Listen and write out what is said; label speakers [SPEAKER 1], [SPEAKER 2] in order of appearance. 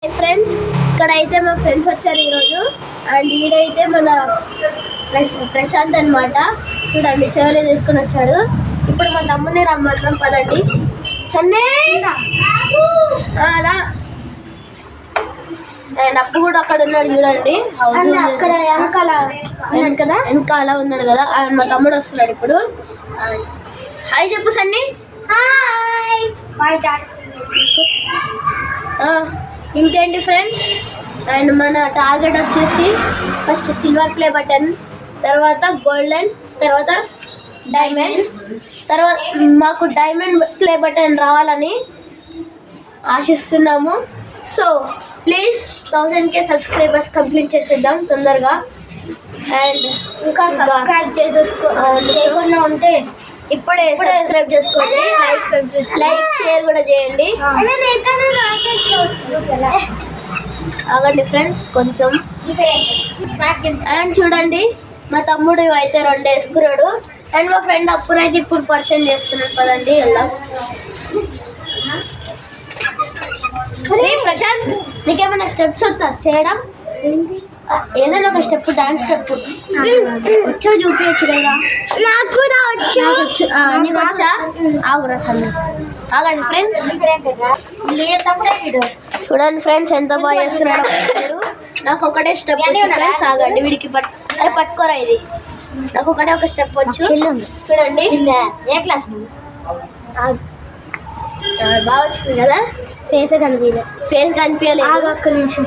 [SPEAKER 1] Friends, ఇక్కడైతే మా friends వచ్చారు ఈరోజు. అండ్ ఈడైతే మన ప్రశాంత్ అనమాట. చూడండి, చెవులే తీసుకొని వచ్చాడు. ఇప్పుడు మా తమ్ముని రమ్మంటాం, పదండి. అండ్ అప్పు కూడా అక్కడ ఉన్నాడు చూడండి, వెనకాల ఉన్నాడు కదా. అండ్ మా తమ్ముడు వస్తున్నాడు ఇప్పుడు. హాయ్ చెప్పు సన్నీ. ఇంకేంటి ఫ్రెండ్స్, అండ్ మన టార్గెట్ వచ్చేసి ఫస్ట్ సిల్వర్ ప్లే బటన్, తర్వాత గోల్డెన్, తర్వాత డైమండ్. తర్వాత మాకు డైమండ్ ప్లే బటన్ రావాలని ఆశిస్తున్నాము. So please 1000K subscribers complete చేసేద్దాం తొందరగా. అండ్ ఇంకా సబ్స్క్రైబ్ చేయకుండా ఉంటే ఇప్పుడే సబ్స్క్రైబ్ చేసుకోండి, లైక్ షేర్ కూడా చేయండి. ఆగండి ఫ్రెండ్స్ కొంచెం. అండ్ చూడండి, మా తమ్ముడు అయితే 2 వేసుకున్నాడు. అండ్ మా ఫ్రెండ్ అప్పునైతే ఇప్పుడు పరిచయం చేస్తున్నాడు, పదండి వెళ్దాం. ప్రశాంత్, నీకేమైనా స్టెప్స్ వస్తా చేయడం? ఏదైనా ఒక స్టెప్, డాన్స్ స్టెప్ వచ్చా చూపించచ్చు కదా. నాకు కూడా వచ్చు. నీకు వచ్చా? ఆగురా సన్న. ఆగండి ఫ్రెండ్స్, చూడండి ఫ్రెండ్స్ ఎంత బాగా చేస్తున్నాడు. నాకు ఒకటే స్టెప్ వచ్చు ఫ్రెండ్స్. ఆగండి, వీడికి పట్టుకోరా. ఇది నాకు ఒకటే ఒక స్టెప్ వచ్చు. చూడండి, ఏ క్లాస్ బాగా వచ్చింది కదా. ఫేస్ కనిపించలేదు. ఒక్క నిమిషం.